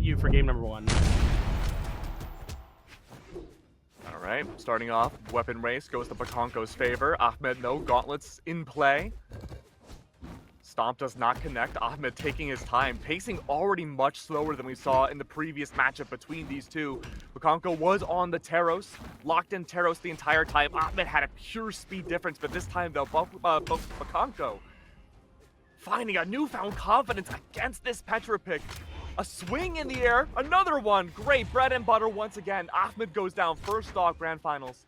you for game number 1. All right, starting off, weapon race goes to Bokonko's favor. Ahmet, no gauntlets in play. Stomp does not connect. Ahmet taking his time, pacing already much slower than we saw in the previous matchup between these two. Bokonko was on the Taros, locked in Taros the entire time. Ahmet had a pure speed difference, but this time though, Bokonko finding a newfound confidence against this Petra pick. A swing in the air, another one. Great bread and butter once again. Ahmet goes down first stock grand finals.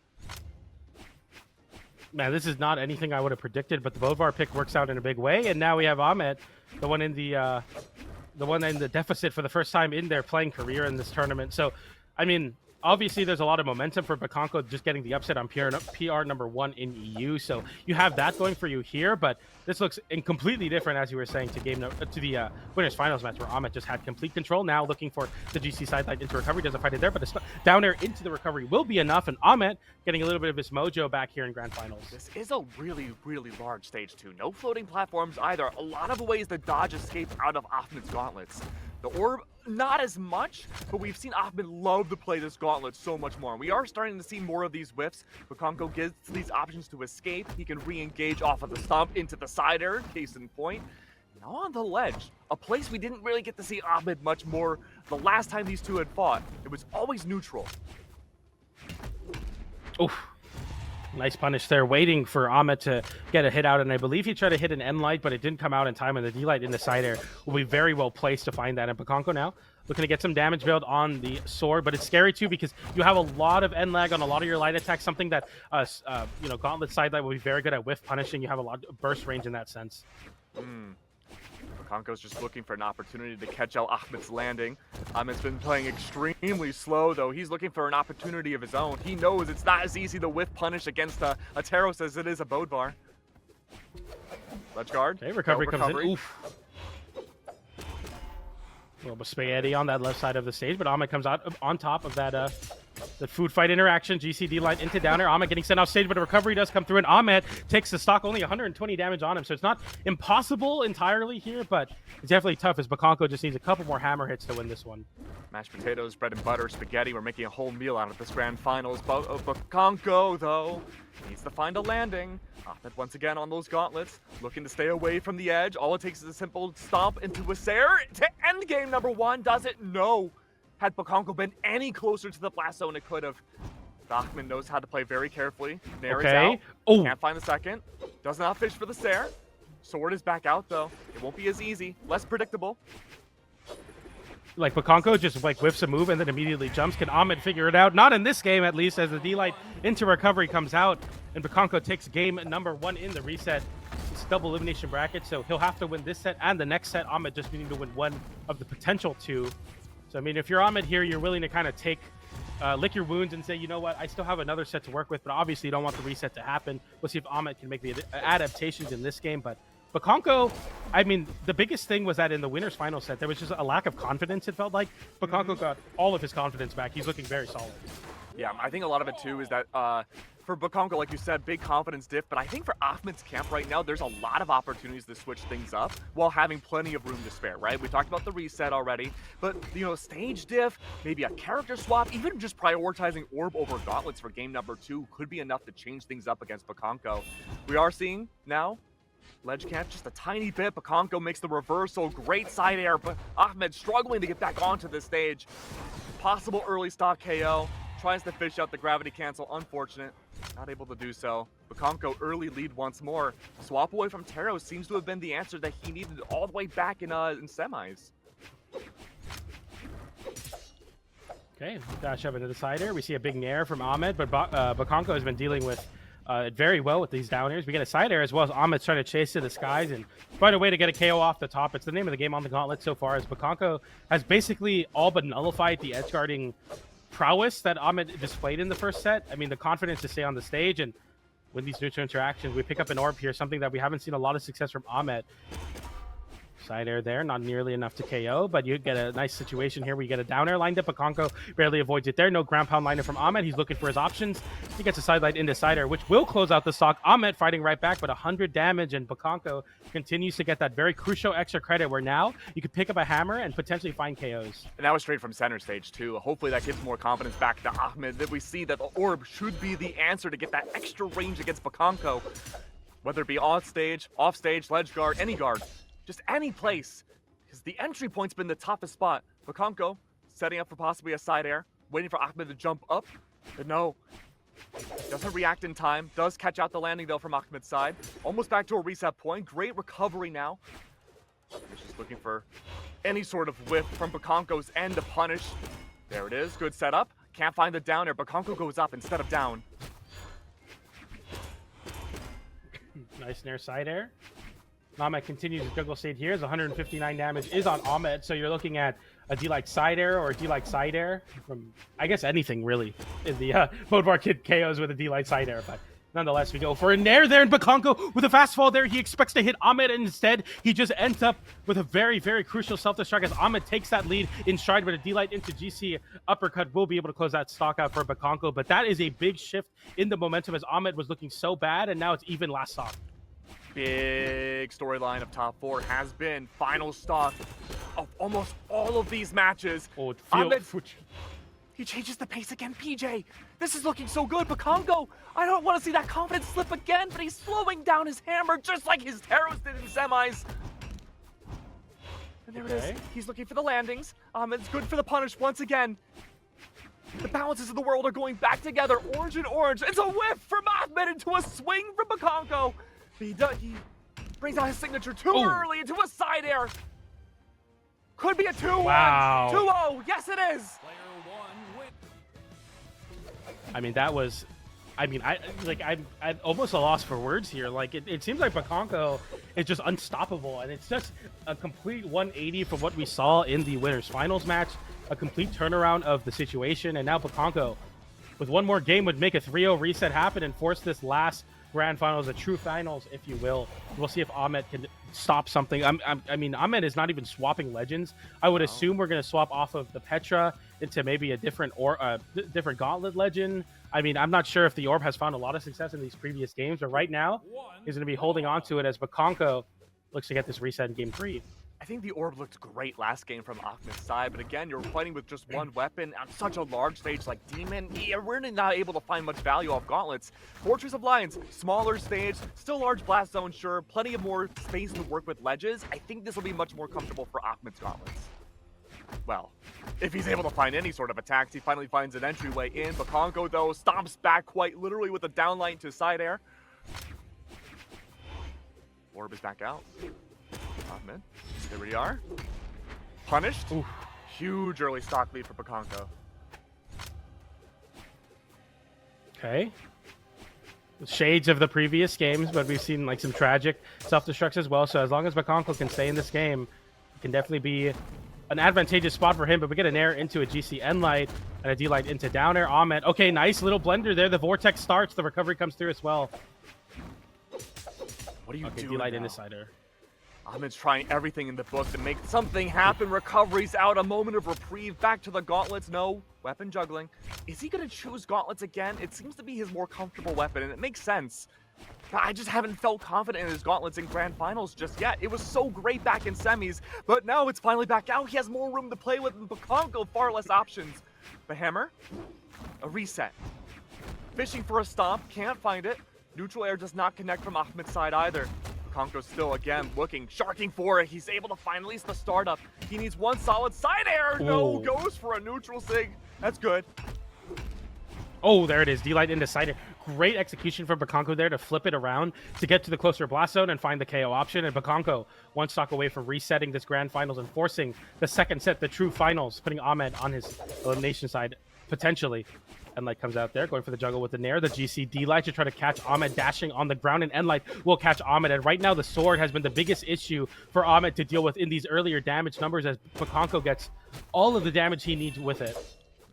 Man, this is not anything I would have predicted, but the Bodvar pick works out in a big way, and now we have Ahmet, the one in the deficit for the first time in their playing career in this tournament. So, I mean, obviously there's a lot of momentum for Bokonko just getting the upset on PR number 1 in EU. So you have that going for you here, but this looks completely different, as you were saying, to the winners finals match where Ahmet just had complete control. Now looking for the GC sideline into recovery, doesn't find it there, but a down air into the recovery will be enough, and Ahmet getting a little bit of his mojo back here in grand finals. This is a really, really large stage too. No floating platforms either. A lot of ways to dodge escape out of Ahmet's gauntlets. The orb, not as much, but we've seen Ahmet love to play this gauntlet so much more. We are starting to see more of these whiffs. Bokonko gives these options to escape. He can re-engage off of the stomp into the side air, case in point. Now on the ledge, a place we didn't really get to see Ahmet much more the last time these two had fought. It was always neutral. Oof. Nice punish there, waiting for Ahmet to get a hit out, and I believe he tried to hit an N light, but it didn't come out in time, and the D light in the side air will be very well placed to find that. And Bokonko now looking to get some damage build on the sword, but it's scary too because you have a lot of N lag on a lot of your light attacks, something that Gauntlet side light will be very good at whiff punishing. You have a lot of burst range in that sense. Bokonko's just looking for an opportunity to catch out Ahmet's landing. Ahmet's been playing extremely slow, though. He's looking for an opportunity of his own. He knows it's not as easy to whiff punish against a Taros as it is a Bodvar. Ledge guard. Okay, recovery comes in. Oof. A little bit of spaghetti on that left side of the stage, but Ahmet comes out on top of that the food fight interaction. GCD line into down air. Ahmet getting sent off stage, but a recovery does come through, and Ahmet takes the stock, only 120 damage on him, so it's not impossible entirely here, but it's definitely tough as Bokonko just needs a couple more hammer hits to win this one. Mashed potatoes, bread and butter, spaghetti. We're making a whole meal out of this grand finals. Bokonko, though, needs to find a landing. Ahmet once again on those gauntlets, looking to stay away from the edge. All it takes is a simple stomp into a Sair to end game number 1. Does it? No. Had Bokonko been any closer to the blast zone, it could have. Ahmet knows how to play very carefully. Nair is out. Oh. Can't find the second. Does not fish for the Sair. Sword is back out, though. It won't be as easy. Less predictable. Like, Bokonko just like whiffs a move and then immediately jumps. Can Ahmet figure it out? Not in this game, at least, as the D-Light into recovery comes out, and Bokonko takes game number 1 in the reset. It's double elimination bracket, so he'll have to win this set and the next set. Ahmet just needing to win one of the potential 2. So, I mean, if you're Ahmet here, you're willing to kind of lick your wounds and say, you know what, I still have another set to work with, but obviously you don't want the reset to happen. We'll see if Ahmet can make the adaptations in this game, but Bokonko, I mean, the biggest thing was that in the winner's final set, there was just a lack of confidence, it felt like. Bokonko got all of his confidence back. He's looking very solid. Yeah, I think a lot of it, too, is that for Bokonko, like you said, big confidence diff, but I think for Ahmet's camp right now, there's a lot of opportunities to switch things up while having plenty of room to spare, right? We talked about the reset already, but, you know, stage diff, maybe a character swap, even just prioritizing orb over gauntlets for game number 2 could be enough to change things up against Bokonko. We are seeing now ledge camp just a tiny bit. Bokonko makes the reversal. Great side air, but Ahmet struggling to get back onto the stage. Possible early stock KO. Tries to fish out the gravity cancel. Unfortunate. Not able to do so. Bokonko early lead once more. Swap away from Taros seems to have been the answer that he needed all the way back in semis. Okay, dash up into the side air. We see a big nair from Ahmet, but Bokonko has been dealing with very well with these down airs. We get a side air as well as Ahmet's trying to chase to the skies and find a way to get a KO off the top. It's the name of the game on the gauntlet so far, as Bokonko has basically all but nullified the edge guarding prowess that Ahmet displayed in the first set. I mean, the confidence to stay on the stage and win these neutral interactions. We pick up an orb here, something that we haven't seen a lot of success from Ahmet. Side air there, not nearly enough to KO, but you get a nice situation here where you get a down air lined up. Bokonko barely avoids it there. No ground pound lined up from Ahmet. He's looking for his options. He gets a sidelight into side air, which will close out the stock. Ahmet fighting right back, but 100 damage, and Bokonko continues to get that very crucial extra credit where now you could pick up a hammer and potentially find KOs. And that was straight from center stage too. Hopefully that gives more confidence back to Ahmed, that we see that the orb should be the answer to get that extra range against Bokonko. Whether it be on stage, off stage, ledge guard, any guard, just any place. Because the entry point's been the toughest spot. Bokonko setting up for possibly a side air, waiting for Ahmed to jump up, but no. Doesn't react in time, does catch out the landing though from Ahmed's side. Almost back to a reset point, great recovery now. He's just looking for any sort of whiff from Bokonko's end to punish. There it is, good setup. Can't find the down air, Bokonko goes up instead of down. Nice nair side air. Ahmet continues to juggle state here. His 159 damage is on Ahmet, so you're looking at a D-like side air or a D-like side air from, I guess, anything really in the Mode Bar Kid KOs with a D-like side air, but nonetheless, we go for a nair there, and Bokonko with a fast fall there. He expects to hit Ahmet, and instead, he just ends up with a very, very crucial self-destruct as Ahmet takes that lead in stride, but a D-light into GC uppercut will be able to close that stock out for Bokonko, but that is a big shift in the momentum as Ahmet was looking so bad, and now it's even last stock. Big storyline of top 4 has been final stock of almost all of these matches. Oh, Ahmed, he changes the pace again, PJ. This is looking so good. Bokonko, I don't want to see that confidence slip again, but he's slowing down his hammer just like his Taros did in semis. And there it is. He's looking for the landings. Ahmed's good for the punish once again. The balances of the world are going back together. Orange and orange. It's a whiff from Ahmed into a swing from Bokonko. He brings out his signature too early into a side air. Could be a 2-1. Wow. 2-0. Yes, it is. I mean, that was, I'm almost a loss for words here. Like, it seems like Bokonko is just unstoppable, and it's just a complete 180 from what we saw in the winners finals match, a complete turnaround of the situation, and now Bokonko, with one more game, would make a 3-0 reset happen and force this last grand finals, a true finals, if you will. We'll see if Ahmet can stop something. I mean, Ahmet is not even swapping legends. I would assume we're going to swap off of the Petra into maybe a different different gauntlet legend. I mean, I'm not sure if the orb has found a lot of success in these previous games, but right now he's going to be holding on to it as Bokonko looks to get this reset in game 3. I think the orb looked great last game from Ahmed's side, but again, you're fighting with just one weapon on such a large stage like Demon. You're really not able to find much value off gauntlets. Fortress of Lions, smaller stage, still large blast zone, sure, plenty of more space to work with ledges. I think this will be much more comfortable for Ahmed's gauntlets. Well, if he's able to find any sort of attacks, he finally finds an entryway in. Bokonko, though, stomps back quite literally with a downline to side air. Orb is back out. Ahmed, there we are. Punished. Oof. Huge early stock lead for Bokonko. Okay. Shades of the previous games, but we've seen like some tragic self-destructs as well. So as long as Bokonko can stay in this game, it can definitely be an advantageous spot for him. But we get an air into a GC end light and a D light into down air. Ahmed. Okay, nice little blender there. The vortex starts. The recovery comes through as well. What are you doing? D light into side air. Ahmed's trying everything in the book to make something happen. Recoveries out, a moment of reprieve. Back to the gauntlets. No, weapon juggling. Is he going to choose gauntlets again? It seems to be his more comfortable weapon, and it makes sense. I just haven't felt confident in his gauntlets in grand finals just yet. It was so great back in semis, but now it's finally back out. He has more room to play with, and Bokonko far less options. The hammer, a reset. Fishing for a stomp, can't find it. Neutral air does not connect from Ahmed's side either. Bokonko still again looking, sharking for it. He's able to find at least the startup. He needs one solid side air. No, goes for a neutral sig. That's good. Oh, there it is. D-light into side air. Great execution from Bokonko there to flip it around to get to the closer blast zone and find the KO option. And Bokonko one stock away from resetting this grand finals and forcing the second set, the true finals, putting Ahmed on his elimination side potentially. Endlight comes out there, going for the juggle with the nair. The GC D-light to try to catch Ahmed dashing on the ground, and Endlight will catch Ahmed. And right now, the sword has been the biggest issue for Ahmed to deal with in these earlier damage numbers as Bokonko gets all of the damage he needs with it.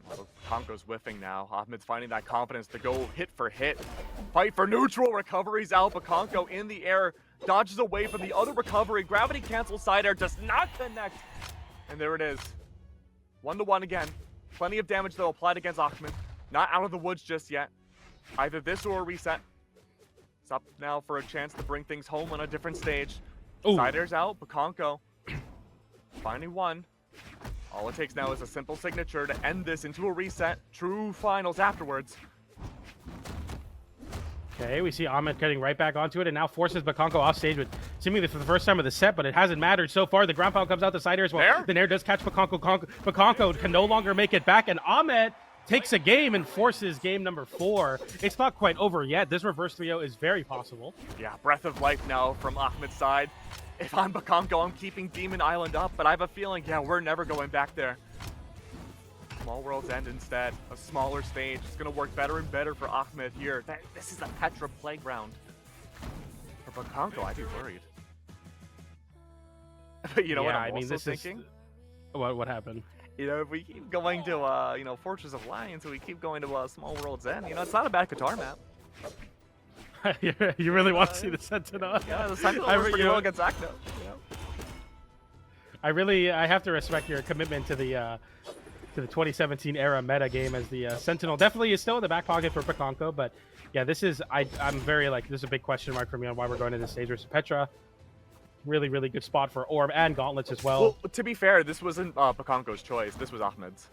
Well, Bokonko's whiffing now. Ahmed's finding that confidence to go hit for hit. Fight for neutral, recoveries out. Bokonko in the air. dodges away from the other recovery. Gravity cancel side air does not connect. And there it is. 1-1 again. Plenty of damage, though, applied against Ahmet. Not out of the woods just yet. Either this or a reset. It's up now for a chance to bring things home on a different stage. Ooh. Side air's out. Bokonko finally won. All it takes now is a simple signature to end this into a reset. True finals afterwards. Okay, we see Ahmet getting right back onto it and now forces Bokonko off stage with seemingly for the first time of the set, but it hasn't mattered so far. The ground pound comes out the side air as well. Nair? The Nair does catch Bokonko. Bokonko can no longer make it back, and Ahmet takes a game and forces game number 4. It's not quite over yet. This reverse 3-0 is very possible. Yeah, breath of life now from Ahmet's side. If I'm Bokonko, I'm keeping Demon Island up, but I have a feeling, yeah, we're never going back there. Small World's End instead. A smaller stage. It's going to work better and better for Ahmet here. This is a Petra playground. For Bokonko, I'd be worried. But you know what I'm also thinking? What happened? You know, if we keep going to, you know, Fortress of Lions, and we keep going to Small World's End, you know, it's not a bad guitar map. You really want to see the Sentinel? Yeah, the Sentinel was pretty well against Acno. Yeah. I have to respect your commitment to the 2017 era meta game, as the Sentinel definitely is still in the back pocket for Bokonko, but yeah, this is I'm very like, this is a big question mark for me on why we're going to this stage versus Petra. Really, really good spot for Orb and Gauntlets as well. Well, to be fair, this wasn't Bokonko's choice. This was Ahmed's.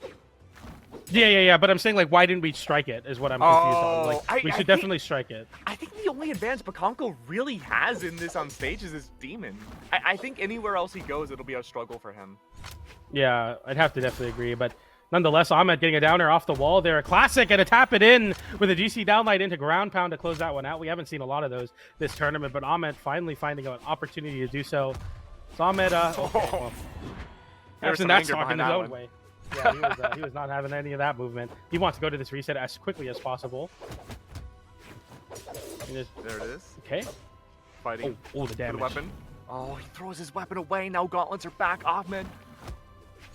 Yeah, but I'm saying, like, why didn't we strike it is what I'm confused on. Like, we should definitely strike it. I think the only advantage Bokonko really has in this on stage is his Demon. I think anywhere else he goes, it'll be a struggle for him. Yeah, I'd have to definitely agree, but nonetheless, Ahmet getting a downer off the wall there. A classic and a tap it in with a GC downlight into ground pound to close that one out. We haven't seen a lot of those this tournament, but Ahmet finally finding an opportunity to do so. So Ahmet, There's some that's anger talking behind his that own one. way. Yeah, he was not having any of that movement. He wants to go to this reset as quickly as possible. There it is. Okay. Fighting the damage. the weapon. Oh, he throws his weapon away. Now Gauntlets are back. Ahmet.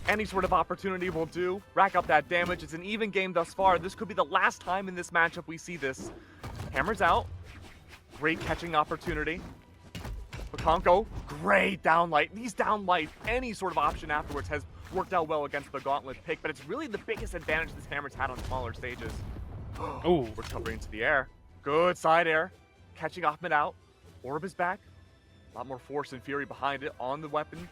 Any sort of opportunity will do. Rack up that damage. It's an even game thus far. This could be the last time in this matchup we see this. Hammer's out. Great catching opportunity. Bokonko, great downlight. These downlight, any sort of option afterwards has worked out well against the Gauntlet pick, but it's really the biggest advantage this Hammer's had on smaller stages. Ooh. Recovery into the air. Good side air. Catching Ahmet out. Orb is back. A lot more force and fury behind it on the weapon.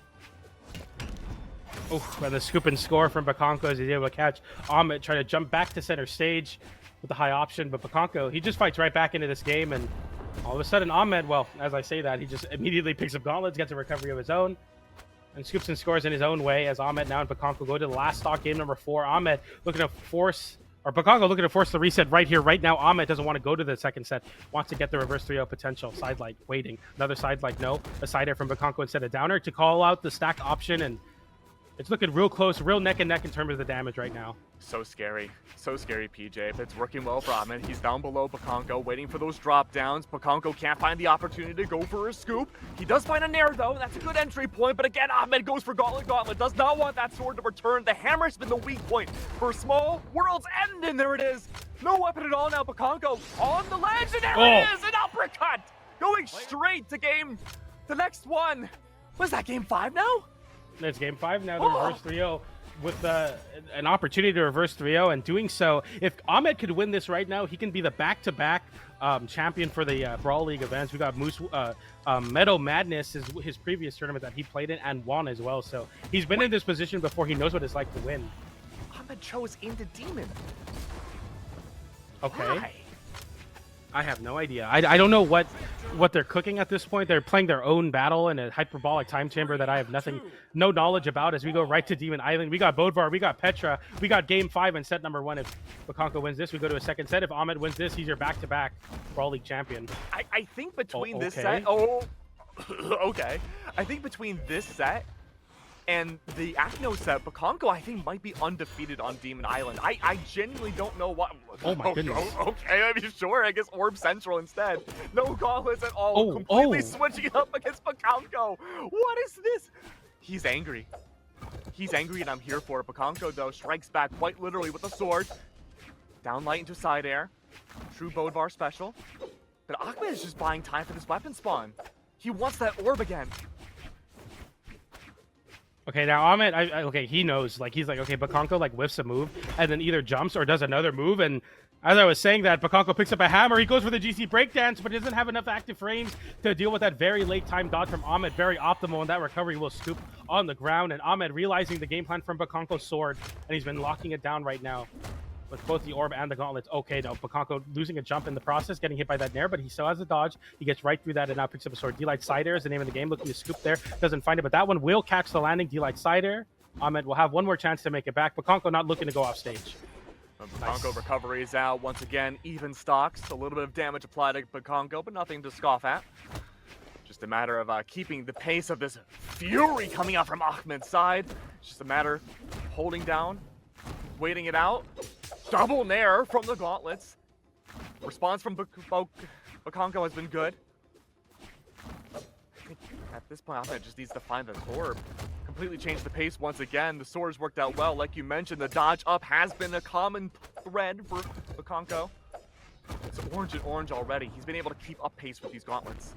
Oh, and the scoop and score from Bokonko as he's able to catch Ahmet, trying to jump back to center stage with the high option, but Bokonko, he just fights right back into this game, and all of a sudden Ahmet, well, as I say that, he just immediately picks up Gauntlets, gets a recovery of his own, and scoops and scores in his own way as Ahmet now and Bokonko go to the last stock, game number 4. Ahmet looking to force, or Bokonko looking to force the reset right here, right now. Ahmet doesn't want to go to the second set, wants to get the reverse 3-0 potential. Side light, waiting. Another side light, no. A side air from Bokonko instead of downer to call out the stack option, and it's looking real close, real neck and neck in terms of the damage right now. So scary, PJ. But it's working well for Ahmet. He's down below Bokonko, waiting for those drop downs. Bokonko can't find the opportunity to go for a scoop. He does find a nair though. That's a good entry point. But again, Ahmet goes for Gauntlet. Gauntlet does not want that sword to return. The hammer's been the weak point for Small World's End, and there it is. No weapon at all now. Bokonko on the ledge, and there it is, an uppercut, going straight to the next one. Was that game 5 now? It's game 5 now, the reverse 3-0 with an opportunity to reverse 3-0, and doing so, if Ahmet could win this right now, he can be the back-to-back champion for the Brawl League events. We got Moose Meadow Madness, his previous tournament that he played in and won as well, so he's been in this position before. He knows what it's like to win. Ahmet chose into Demon. Okay. Why? I have no idea. I don't know what they're cooking at this point. They're playing their own battle in a hyperbolic time chamber that I have no knowledge about as we go right to Demon Island. We got Bodvar, we got Petra, we got game 5 and set number 1. If Bokonko wins this, we go to a second set. If Ahmet wins this, he's your back-to-back Brawl League champion. I think between this okay. set... okay. I think between this set and the Acno set, Bokonko, I think, might be undefeated on Demon Island. I genuinely don't know what... Oh my goodness. Okay, I mean, sure, I guess Orb Central instead. No Gauntlets at all. Completely switching it up against Bokonko. What is this? He's angry. He's angry, and I'm here for it. Bokonko, though, strikes back quite literally with a sword. Downlight into side air. True Bodvar special. But Ahmet is just buying time for this weapon spawn. He wants that orb again. Okay, now Ahmet, okay, he knows. Like, he's like, okay, Bokonko, like, whiffs a move, and then either jumps or does another move, and as I was saying that, Bokonko picks up a hammer, he goes for the GC breakdance, but he doesn't have enough active frames to deal with that very late time dodge from Ahmet. Very optimal, and that recovery will scoop on the ground, and Ahmet realizing the game plan from Bokonko's sword, and he's been locking it down right now with both the orb and the gauntlets. Okay, no, Bokonko losing a jump in the process, getting hit by that nair, but he still has a dodge. He gets right through that and now picks up a sword. D-Light side air is the name of the game, looking to scoop there. Doesn't find it, but that one will catch the landing. D-Light side air. Ahmet will have one more chance to make it back. Bokonko not looking to go off stage. Bokonko recovery is out. Once again, even stocks. A little bit of damage applied to Bokonko, but nothing to scoff at. Just a matter of keeping the pace of this fury coming out from Ahmed's side. It's just a matter of holding down, waiting it out. Double nair from the gauntlets. Response from Bokonko has been good. I think at this point, Ahmed just needs to find the orb. Completely changed the pace once again. The swords worked out well. Like you mentioned, the dodge up has been a common thread for Bokonko. It's orange and orange already. He's been able to keep up pace with these gauntlets.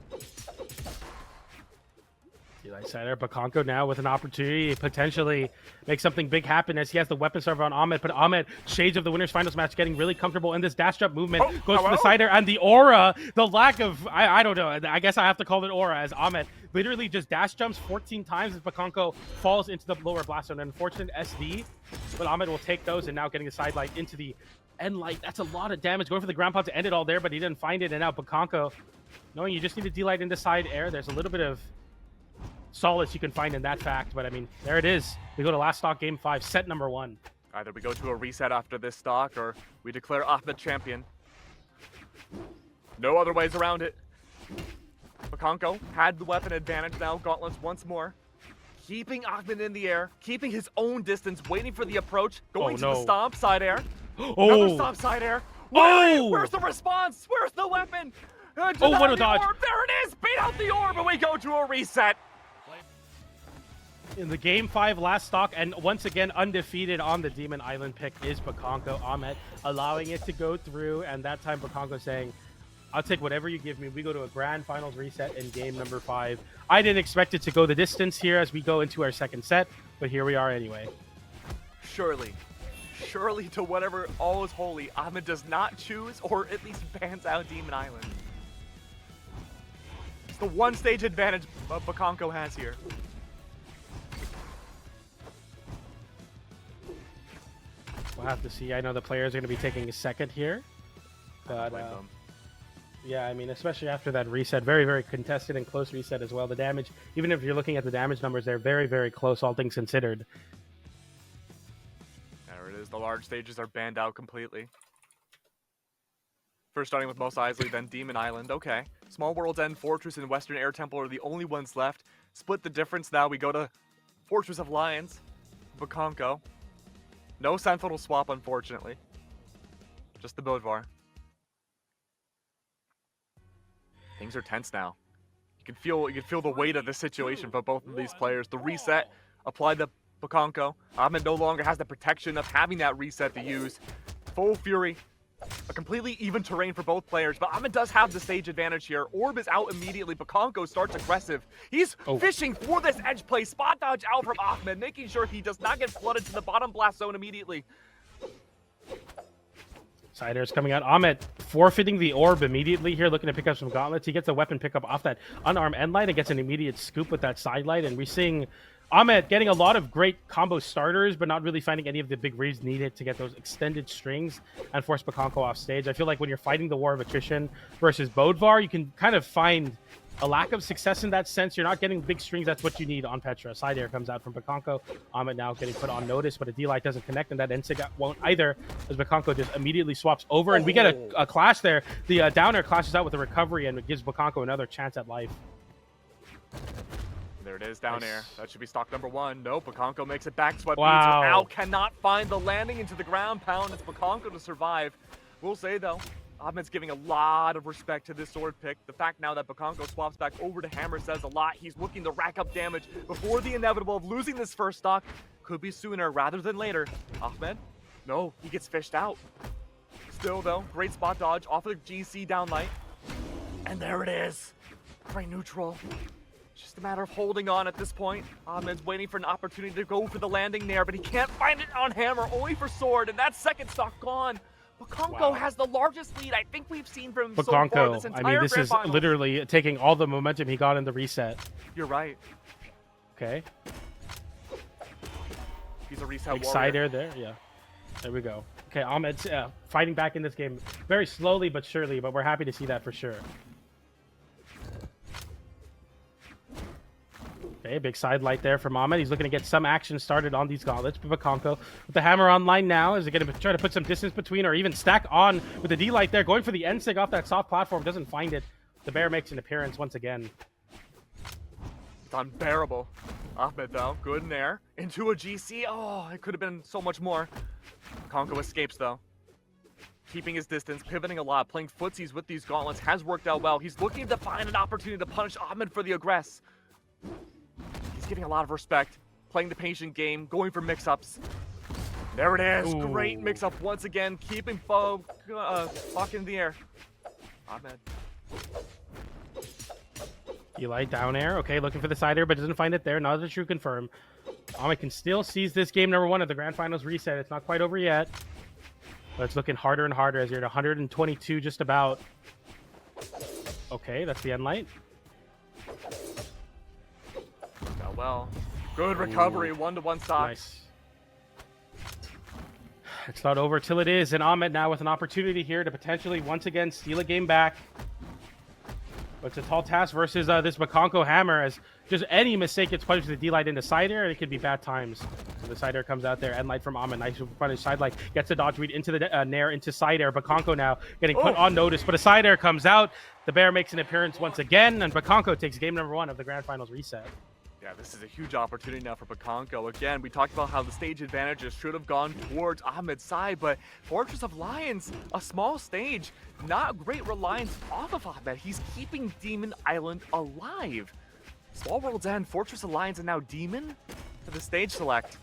D-Light Cider, Bokonko now with an opportunity to potentially make something big happen as he has the weapon server on Ahmet, but Ahmet, shades of the winners finals match, getting really comfortable in this dash jump movement, goes for the Cider, and the aura, the lack of, I don't know, I guess I have to call it aura, as Ahmet literally just dash jumps 14 times as Bokonko falls into the lower blast zone. An unfortunate SD, but Ahmet will take those, and now getting the side light into the end light. That's a lot of damage, going for the ground pound to end it all there, but he didn't find it, and now Bokonko, knowing you just need to D-Light into side air, there's a little bit of solace you can find in that fact, but I mean, there it is. We go to last stock game 5, set number 1. Either we go to a reset after this stock, or we declare Ahmed champion. No other ways around it. Bokonko had the weapon advantage now, gauntlets once more. Keeping Ahmed in the air, keeping his own distance, waiting for the approach, going to the stomp side air. Another stomp side air. Where's the response? Where's the weapon? What a dodge. Orb. There it is! Beat out the orb, and we go to a reset. In the game 5 last stock, and once again undefeated on the Demon Island pick is Bokonko. Ahmet allowing it to go through, and that time Bokonko saying, I'll take whatever you give me. We go to a grand finals reset in game number 5. I didn't expect it to go the distance here as we go into our second set, but here we are anyway. Surely to whatever all is holy, Ahmed does not choose, or at least bans out Demon Island. It's the one stage advantage Bokonko has here. We'll have to see. I know the players are going to be taking a second here, but yeah, I mean, especially after that reset, very, very contested and close reset as well. The damage, even if you're looking at the damage numbers, they're very, very close, all things considered. There it is. The large stages are banned out completely. First starting with Mos Eisley, then Demon Island. Okay. Small World's End, Fortress, and Western Air Temple are the only ones left. Split the difference now. We go to Fortress of Lions, Bokonko. No Sentinel swap, unfortunately. Just the Bodvar. Things are tense now. You can feel the weight of the situation for both of these players. The reset applied to Bokonko. Ahmed no longer has the protection of having that reset to use. Full fury. A completely even terrain for both players, but Ahmed does have the stage advantage here. Orb is out immediately. Bokonko starts aggressive. He's fishing for this edge play. Spot dodge out from Ahmed, making sure he does not get flooded to the bottom blast zone immediately. Siders coming out. Ahmed forfeiting the orb immediately here, looking to pick up some gauntlets. He gets a weapon pickup off that unarmed end light and gets an immediate scoop with that side light. And we're seeing Ahmed getting a lot of great combo starters, but not really finding any of the big reads needed to get those extended strings and force Bokonko off stage. I feel like when you're fighting the war of attrition versus Bodvar, you can kind of find a lack of success in that sense. You're not getting big strings. That's what you need on Petra. Side air comes out from Bokonko. Ahmed now getting put on notice, but a D-Light doesn't connect, and that Ensig won't either, as Bokonko just immediately swaps over, and we get a clash there. The down air clashes out with the recovery, and it gives Bokonko another chance at life. There it is, down air. That should be stock number 1. Nope, Bokonko makes it back. Sweat wow. Beads out. Cannot find the landing into the ground pound. It's Bokonko to survive. We'll say, though, Ahmed's giving a lot of respect to this sword pick. The fact now that Bokonko swaps back over to Hammer says a lot. He's looking to rack up damage before the inevitable of losing this first stock. Could be sooner rather than later. Ahmed? No, he gets fished out. Still, though, great spot dodge off of the GC downlight. And there it is. Great neutral. Just a matter of holding on at this point. Ahmed's waiting for an opportunity to go for the landing there, but he can't find it on Hammer, only for Sword, and that second stock gone. Bokonko has the largest lead I think we've seen from him so far this entire I mean, this is literally taking all the momentum he got in the reset. You're right. Okay. He's a reset Big warrior. Cider there, yeah. There we go. Okay, Ahmed's fighting back in this game very slowly but surely, but we're happy to see that for sure. Okay, big side light there from Ahmed. He's looking to get some action started on these gauntlets. But Bokonko with the hammer online now. Is it going to try to put some distance between or even stack on with the D-light there? Going for the N-sig off that soft platform. Doesn't find it. The bear makes an appearance once again. It's unbearable. Ahmed, though, good in there. Into a GC. Oh, it could have been so much more. Bokonko escapes, though. Keeping his distance, pivoting a lot, playing footsies with these gauntlets has worked out well. He's looking to find an opportunity to punish Ahmed for the aggress. He's getting a lot of respect, playing the patient game, going for mix-ups. There it is. Ooh. Great mix-up once again, keeping Buck in the air. Ahmed. Eli down air. Okay, looking for the side air, but doesn't find it there. Not a true confirm. Ahmed can still seize this game number 1 of the Grand Finals reset. It's not quite over yet, but it's looking harder and harder as you're at 122 just about. Okay, that's the end light. Well, good recovery, 1-to-1 stock. Nice. It's not over till it is, and Ahmed now with an opportunity here to potentially once again steal a game back. But it's a tall task versus this Bokonko hammer, as just any mistake gets punished with the D-light into side air, and it could be bad times. So the side air comes out there, end light from Ahmed, nice punish side light, gets the dodge read into the nair, into side air. Bokonko now getting put on notice, but a side air comes out. The bear makes an appearance once again, and Bokonko takes game number 1 of the Grand Finals reset. Yeah, this is a huge opportunity now for Bokonko. Again, we talked about how the stage advantages should have gone towards Ahmed's side, but Fortress of Lions, a small stage, not great reliance off of Ahmed. He's keeping Demon Island alive. Small World's End, Fortress of Lions, and now Demon for the stage select.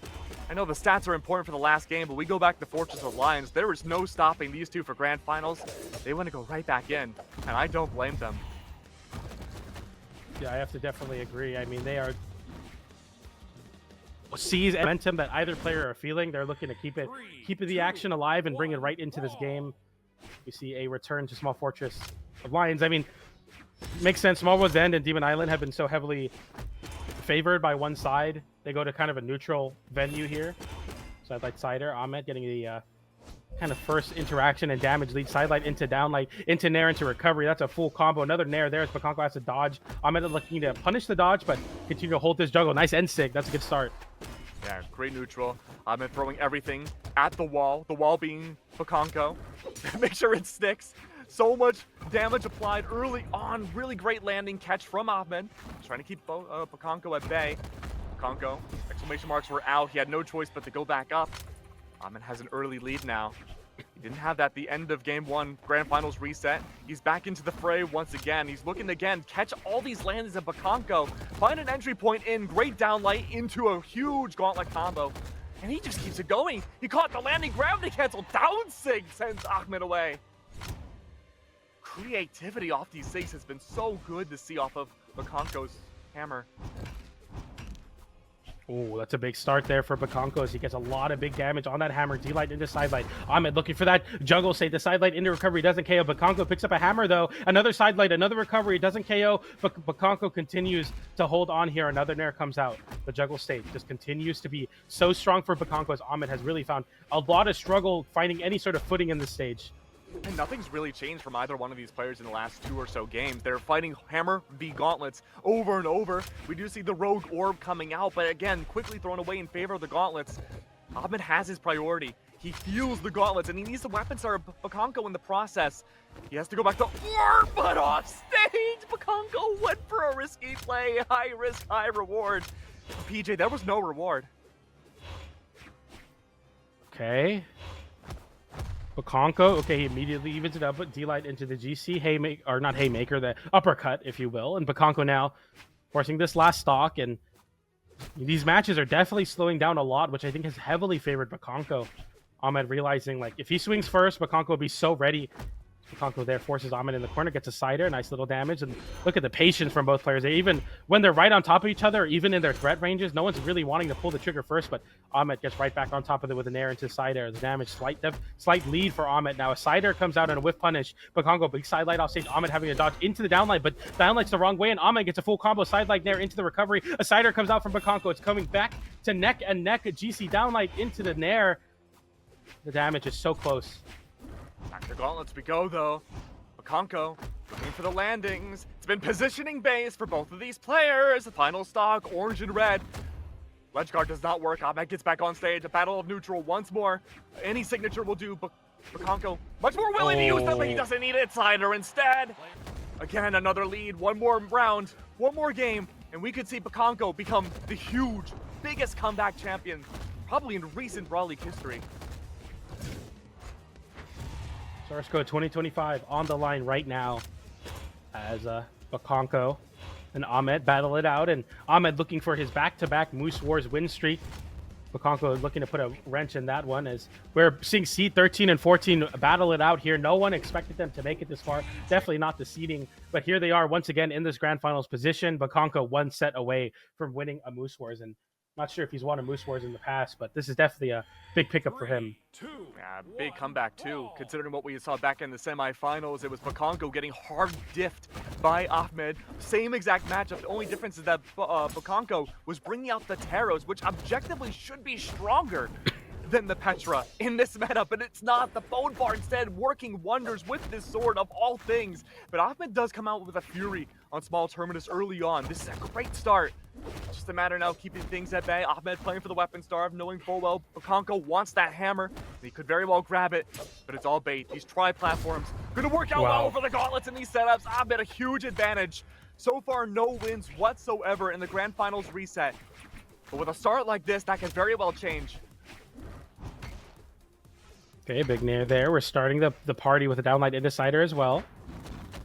I know the stats are important for the last game, but we go back to Fortress of Lions. There is no stopping these two for Grand Finals. They want to go right back in, and I don't blame them. Yeah, I have to definitely agree. I mean, they are seize momentum that either player are feeling. They're looking to keep the action alive and bring it right into this game. We see a return to Small Fortress of Lions. I mean, makes sense. Small World's End and Demon Island have been so heavily favored by one side. They go to kind of a neutral venue here. So I'd like Cider, Ahmed getting the kind of first interaction and damage lead. Sidelight into downlight, into nair, into recovery. That's a full combo. Another nair there as Bokonko has to dodge. Ahmed looking to punish the dodge, but continue to hold this juggle. Nice end sig. That's a good start. Yeah, great neutral. Ahmed throwing everything at the wall being Bokonko. Make sure it sticks. So much damage applied early on. Really great landing catch from Ahmed. Trying to keep Bokonko at bay. Bokonko, exclamation marks were out. He had no choice but to go back up. Ahmed has an early lead now. He didn't have that at the end of game 1, Grand Finals reset. He's back into the fray once again. He's looking to, again, catch all these landings of Bokonko, find an entry point in, great downlight into a huge gauntlet combo. And he just keeps it going. He caught the landing, gravity cancel, down sig sends Ahmed away. Creativity off these sigs has been so good to see off of Bokonko's hammer. Oh, that's a big start there for Bokonko as he gets a lot of big damage on that hammer. D-light into sidelight. Ahmed looking for that jungle save. The sidelight into recovery doesn't KO. Bokonko picks up a hammer though. Another sidelight, another recovery. Doesn't KO. But Bokonko continues to hold on here. Another nair comes out. The juggle state just continues to be so strong for Bokonko as Ahmed has really found a lot of struggle finding any sort of footing in this stage. And nothing's really changed from either one of these players in the last 2 or so games. They're fighting hammer v gauntlets over and over. We do see the rogue orb coming out, but again, quickly thrown away in favor of the gauntlets. Ahmed has his priority. He feels the gauntlets, and he needs to weapon star Bokonko in the process. He has to go back to orb, but off stage, Bokonko went for a risky play. High risk, high reward. PJ, there was no reward. Okay. Bokonko, okay, he immediately evens it up, but D-light into the GC haymaker, or not haymaker, the uppercut, if you will. And Bokonko now forcing this last stock, and these matches are definitely slowing down a lot, which I think has heavily favored Bokonko. Ahmed realizing, like, if he swings first, Bokonko will be so ready Bokonko there forces Ahmet in the corner, gets a sider, nice little damage, and look at the patience from both players. Even when they're right on top of each other, or even in their threat ranges, no one's really wanting to pull the trigger first, but Ahmet gets right back on top of it with an air into sider. The damage, slight lead for Ahmet now. A sider comes out and a whiff punish. Bokonko, big side light off stage. Ahmet having to dodge into the downlight, but downlight's the wrong way, and Ahmet gets a full combo side light nair into the recovery. A sider comes out from Bokonko. It's coming back to neck and neck. GC downlight into the nair. The damage is so close. Back to gauntlets we go, though. Bokonko looking for the landings. It's been positioning base for both of these players. The final stock, orange and red. Ledge guard does not work. Ahmet gets back on stage. A battle of neutral once more. Any signature will do. Bokonko much more willing to use them, but he doesn't need it. Sider instead. Again, another lead. One more round. One more game. And we could see Bokonko become the huge, biggest comeback champion probably in recent Brawl League history. Sourcecode 2025 on the line right now as Bokonko and Ahmet battle it out, and Ahmet looking for his back-to-back Moose Wars win streak. Bokonko looking to put a wrench in that one as we're seeing seed 13 and 14 battle it out here. No one expected them to make it this far. Definitely not the seeding, but here they are once again in this grand finals position. Bokonko one set away from winning a Moose Wars, and not sure if he's won a Moose Wars in the past, but this is definitely a big pickup for him. Yeah, big comeback too, considering what we saw back in the semifinals. It was Bokonko getting hard diffed by Ahmet. Same exact matchup. The only difference is that Bokonko was bringing out the Taros, which objectively should be stronger than the Petra in this meta, but it's not. The Bone Bar instead working wonders with this sword of all things. But Ahmet does come out with a Fury on small Terminus early on. This is a great start. Just a matter now of keeping things at bay. Ahmet playing for the weapon starve, knowing full well Bokonko wants that hammer. He could very well grab it, but it's all bait. These tri-platforms gonna work out well for the gauntlets in these setups. Ahmet a huge advantage. So far, no wins whatsoever in the grand finals reset. But with a start like this, that can very well change. Okay, big nair there. We're starting the party with a downlight into sider as well.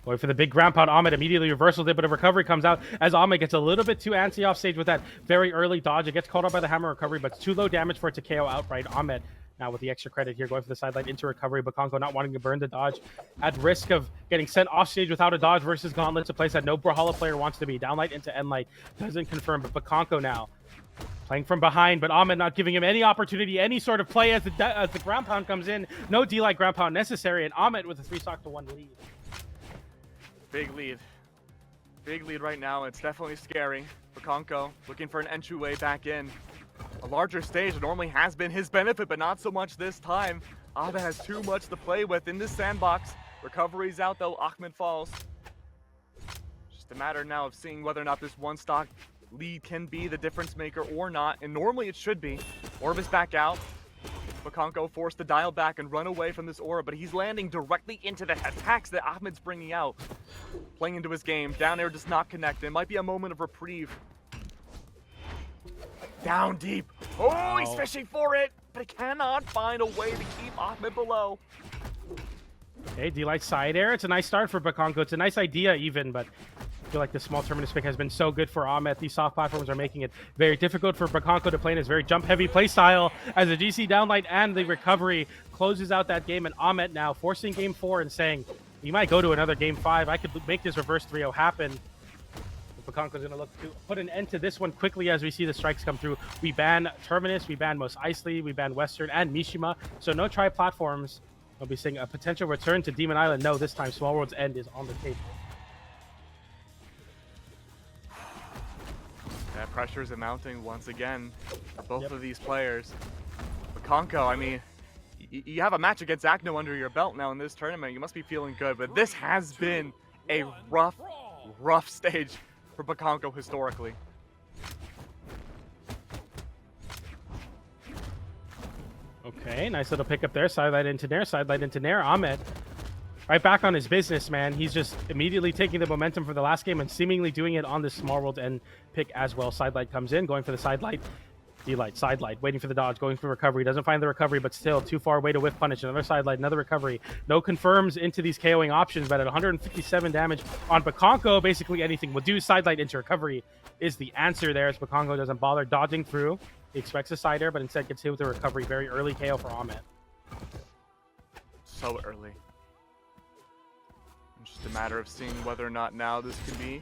Going for the big ground pound. Ahmet immediately reversals it, but a recovery comes out as Ahmet gets a little bit too antsy off stage with that very early dodge. It gets caught up by the hammer recovery, but it's too low damage for it to KO outright. Ahmet now with the extra credit here, going for the sideline into recovery. Bokonko not wanting to burn the dodge, at risk of getting sent off stage without a dodge versus gauntlets, a place that no Brawlhalla player wants to be. Downlight into endlight doesn't confirm, but Bokonko now playing from behind, but Ahmet not giving him any opportunity, any sort of play as the ground pound comes in. No D-Light ground pound necessary, and Ahmet with a 3-stock-to-1 lead. Big lead. Big lead right now. It's definitely scary. Bokonko looking for an entryway back in. A larger stage normally has been his benefit, but not so much this time. Ahmet has too much to play with in this sandbox. Recovery's out though. Ahmet falls. Just a matter now of seeing whether or not this one-stock lead can be the difference maker or not, and normally it should be. Orb is back out. Bokonko forced to dial back and run away from this aura, but he's landing directly into the attacks that Ahmet's bringing out. Playing into his game. Down air does not connect. It might be a moment of reprieve. Down deep. Oh, he's fishing for it, but he cannot find a way to keep Ahmet below. Okay, D-Light side air. It's a nice start for Bokonko. It's a nice idea even, but I feel like the small Terminus pick has been so good for Ahmet. These soft platforms are making it very difficult for Bokonko to play in his very jump-heavy play style as the GC downlight and the recovery closes out that game, and Ahmet now forcing game 4 and saying, we might go to another game 5. I could make this reverse 3-0 happen. Bokonko's going to look to put an end to this one quickly as we see the strikes come through. We ban Terminus, we ban Mos Eisley, we ban Western and Mishima, so no tri-platforms. We'll be seeing a potential return to Demon Island. No, this time Small World's End is on the table. That pressure is mounting once again for both of these players. Bokonko, I mean, you have a match against Akno under your belt now in this tournament. You must be feeling good, but this has been a rough stage for Bokonko historically. Okay, nice little pickup there. Sidelight into Nair, sidelight into Nair. Ahmet right back on his business, man. He's just immediately taking the momentum from the last game and seemingly doing it on this Small World End pick as well. Sidelight comes in, going for the sidelight. D-Light, sidelight, waiting for the dodge, going for recovery. Doesn't find the recovery, but still too far away to whiff punish. Another sidelight, another recovery. No confirms into these KOing options, but at 157 damage on Bokonko, basically anything will do. Sidelight into recovery is the answer there as Bokonko doesn't bother dodging through. He expects a side air, but instead gets hit with a recovery. Very early KO for Ahmet. So early. It's just a matter of seeing whether or not now this can be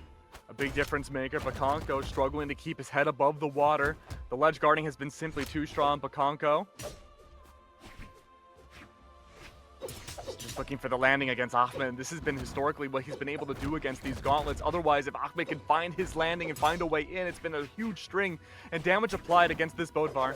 a big difference maker. Bokonko struggling to keep his head above the water. The ledge guarding has been simply too strong. Bokonko just looking for the landing against Ahmet. This has been historically what he's been able to do against these gauntlets. Otherwise, if Ahmet can find his landing and find a way in, it's been a huge string and damage applied against this Bodvar.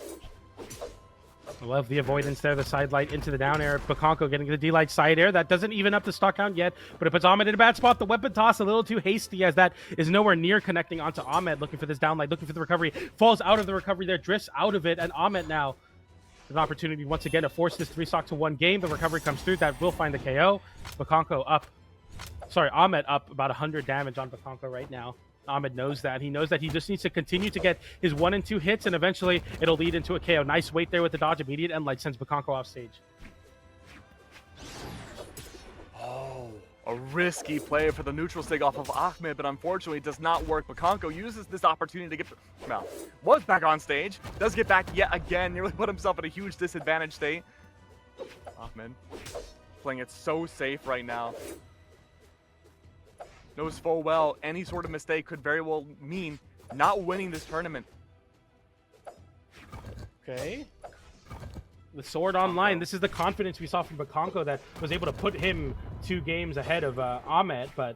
I love the avoidance there, the side light into the down air. Bokonko getting the D-light side air. That doesn't even up the stock count yet, but it puts Ahmet in a bad spot. The weapon toss a little too hasty as that is nowhere near connecting onto Ahmet. Looking for this down light, looking for the recovery. Falls out of the recovery there, drifts out of it, and Ahmet now an opportunity once again to force this 3-stock to 1 game. The recovery comes through. That will find the KO. Bokonko up. Sorry, Ahmet up about 100 damage on Bokonko right now. Ahmet knows that. He knows that he just needs to continue to get his 1 and 2 hits, and eventually it'll lead into a KO. Nice wait there with the dodge. Immediate end light sends Bokonko off stage. Oh, a risky play for the neutral sig off of Ahmet, but unfortunately it does not work. Bokonko uses this opportunity to get, well, was back on stage, does get back yet again, nearly put himself in a huge disadvantage state. Ahmet playing it so safe right now. Knows full well any sort of mistake could very well mean not winning this tournament. Okay. The sword online. This is the confidence we saw from Bokonko that was able to put him 2 games ahead of Ahmet. But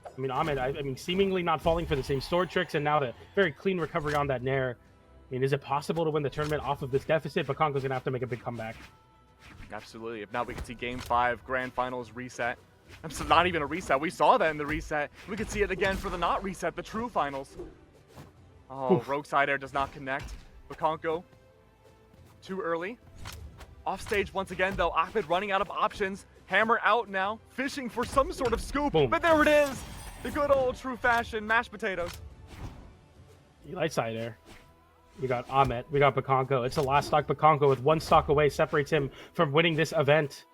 I mean, Ahmet, I mean, seemingly not falling for the same sword tricks, and now the very clean recovery on that nair. I mean, is it possible to win the tournament off of this deficit? Bokonko's gonna have to make a big comeback. Absolutely. If not, we could see Game 5 Grand Finals reset. So not even a reset. We saw that in the reset. We could see it again for the not reset, the true finals. Oh, oof. Rogue side air does not connect. Bokonko too early. Off stage once again, though. Ahmet running out of options. Hammer out now, fishing for some sort of scoop. Boom. But there it is. The good old true fashion mashed potatoes. Light side air. We got Ahmet. We got Bokonko. It's the last stock. Bokonko with 1 stock away separates him from winning this event.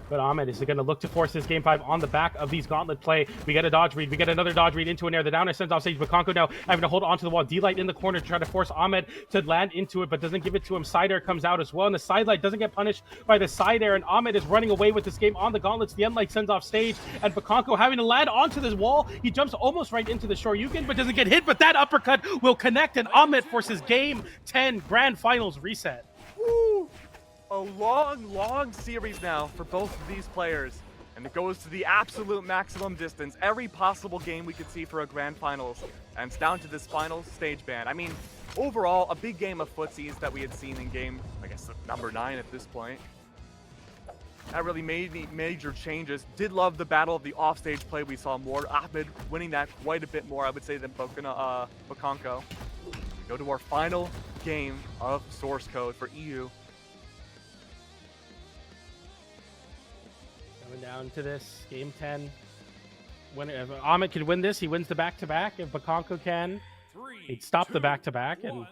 But Ahmet is going to look to force this Game 5 on the back of these gauntlet play. We get a dodge read. We get another dodge read into an air. The down air sends off stage. Bokonko now having to hold onto the wall. D-light in the corner to try to force Ahmet to land into it, but doesn't give it to him. Side air comes out as well, and the side light doesn't get punished by the side air, and Ahmet is running away with this game on the gauntlets. The end light sends off stage, and Bokonko having to land onto this wall. He jumps almost right into the Shoryuken, but doesn't get hit, but that uppercut will connect, and Ahmet forces Game 10 Grand Finals reset. Woo! A long series now for both of these players, and it goes to the absolute maximum distance. Every possible game we could see for a Grand Finals, and it's down to this final stage ban. I mean, overall, a big game of footsies that we had seen in game, I guess, number 9 at this point. That really made any major changes. Did love the battle of the offstage play. We saw more. Ahmet winning that quite a bit more, I would say, than Bokonko. We go to our final game of Source Code for EU. Down to this Game 10. If Ahmet can win this, he wins the back-to-back. If Bokonko can, he'd stop the back-to-back and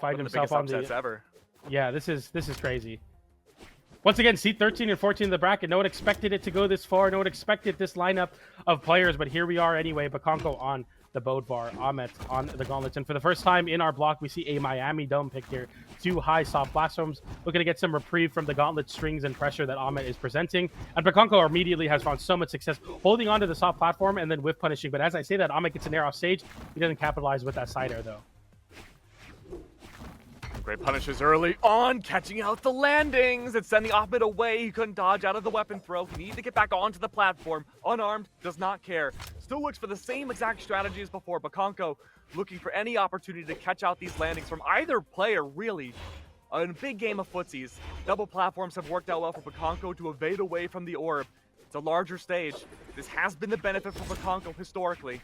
find himself on the ever. Yeah, this is crazy. Once again, seat 13 and 14 in the bracket. No one expected it to go this far. No one expected this lineup of players, but here we are anyway. Bokonko on the Bodvar, Ahmet on the gauntlets, and for the first time in our block, we see a Miami Dome pick here. 2 high soft platforms, looking to get some reprieve from the gauntlet strings and pressure that Ahmet is presenting. And Bokonko immediately has found so much success holding onto the soft platform and then whiff punishing. But as I say that, Ahmet gets an air off stage. He doesn't capitalize with that side air though. Great punishes early on, catching out the landings. It's sending Ahmet away. He couldn't dodge out of the weapon throw. He needed to get back onto the platform. Unarmed, does not care. Still looks for the same exact strategy as before. Bokonko looking for any opportunity to catch out these landings from either player, really. In a big game of footsies, double platforms have worked out well for Bokonko to evade away from the orb. It's a larger stage. This has been the benefit for Bokonko historically.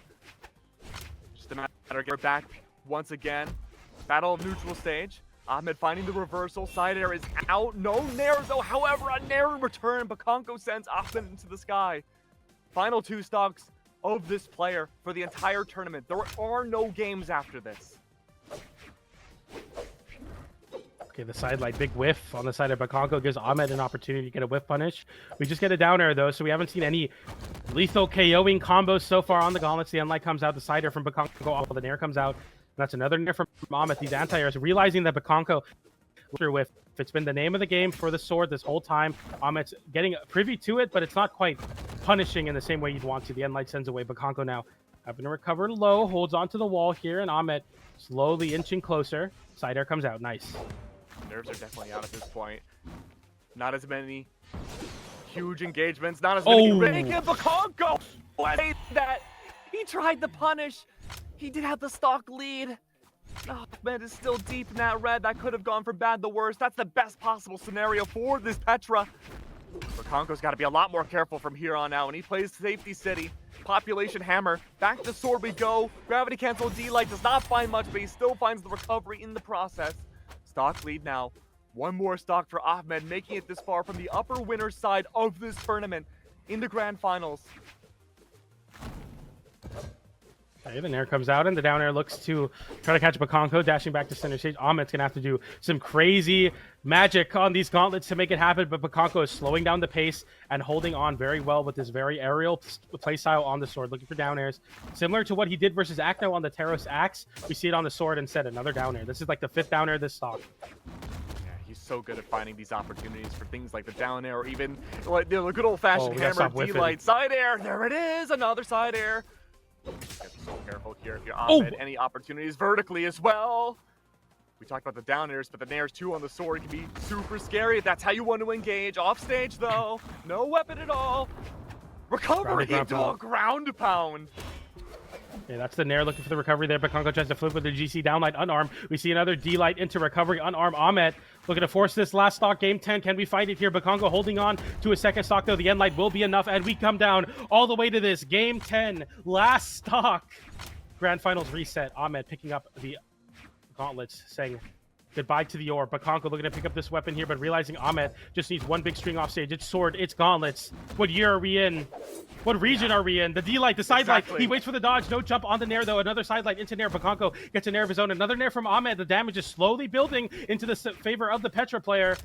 Just a matter of getting back once again. Battle of neutral stage. Ahmet finding the reversal. Side air is out. No nair though. However, a nair return. Bokonko sends Ahmet into the sky. Final 2 stocks of this player for the entire tournament. There are no games after this. Okay, the side light, big whiff on the side of Bokonko gives Ahmet an opportunity to get a whiff punish. We just get a down air though, so we haven't seen any lethal KOing combos so far on the gauntlets. The end light comes out, the side air from Bokonko, all the nair comes out. And that's another nair from Ahmet. These anti-airs, realizing that Bokonko with, it's been the name of the game for the sword this whole time. Ahmet's getting privy to it, but it's not quite punishing in the same way you'd want to. The end light sends away Bokonko now. Having to recover low, holds onto the wall here, and Ahmet slowly inching closer. Side air comes out. Nice. Nerves are definitely out at this point. Not as many huge engagements, not as many. Bokonko! That he tried the punish. He did have the stock lead. Oh, man, is still deep in that red. That could have gone from bad to worse. That's the best possible scenario for this Petra. Bokonko's got to be a lot more careful from here on out. When he plays Safety City, Population Hammer, back to sword we go. Gravity Cancel D-Light does not find much, but he still finds the recovery in the process. Stock lead now. One more stock for Ahmed, making it this far from the upper winner's side of this tournament in the grand finals. Okay, the nair comes out, and the down air looks to try to catch Bokonko, dashing back to center stage. Ahmet's going to have to do some crazy magic on these gauntlets to make it happen, but Bokonko is slowing down the pace and holding on very well with this very aerial playstyle on the sword, looking for down airs. Similar to what he did versus Akno on the Taros Axe, we see it on the sword instead, another down air. This is like the 5th down air this stock. He's so good at finding these opportunities for things like the down air or even like the good old-fashioned hammer D-Light. Side air, there it is, another side air. Get so careful here if you're Ahmed. Any opportunities vertically as well. We talked about the down airs, but the nairs too on the sword can be super scary if that's how you want to engage. Off stage though, no weapon at all. Recovery into a ground pound. Yeah, that's the nair looking for the recovery there. Bokonko tries to flip with the GC downlight unarmed. We see another D-Light into recovery, unarmed. Ahmet looking to force this last stock. Game 10, can we fight it here? Bokonko holding on to a second stock, though. The end light will be enough, and we come down all the way to this. Game 10, last stock. Grand Finals reset. Ahmet picking up the gauntlets, saying goodbye to the orb. Bokonko looking to pick up this weapon here, but realizing Ahmet just needs one big string off stage. It's sword, it's gauntlets. What year are we in? What region are we in? The D-Light, the side light. He waits for the dodge. No jump on the nair, though. Another side light into nair. Bokonko gets a nair of his own. Another nair from Ahmed. The damage is slowly building into the favor of the Petra player.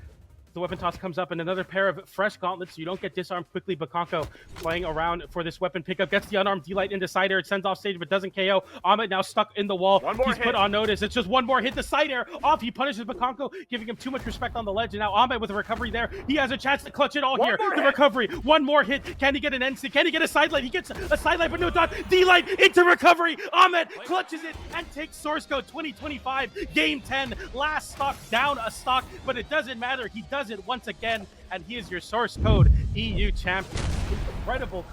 The weapon toss comes up, and another pair of fresh gauntlets. You don't get disarmed quickly. Bokonko playing around for this weapon pickup. Gets the unarmed D-Light into side air. It sends off stage, but doesn't KO. Ahmed now stuck in the wall. He's put on notice. It's just one more hit. The side air off. He punishes Bokonko, giving him too much respect on the ledge. And now Ahmed with a recovery there. He has a chance to clutch it all here. The recovery. One more hit. Can he get an end? Can he get a side light? He gets a side light, but no dodge. D-Light into recovery. Ahmed clutches it and takes Sourcecode 2025. Game 10. Last stock down a stock, but it doesn't matter. He does it once again. And he is your Sourcecode EU champion. Incredible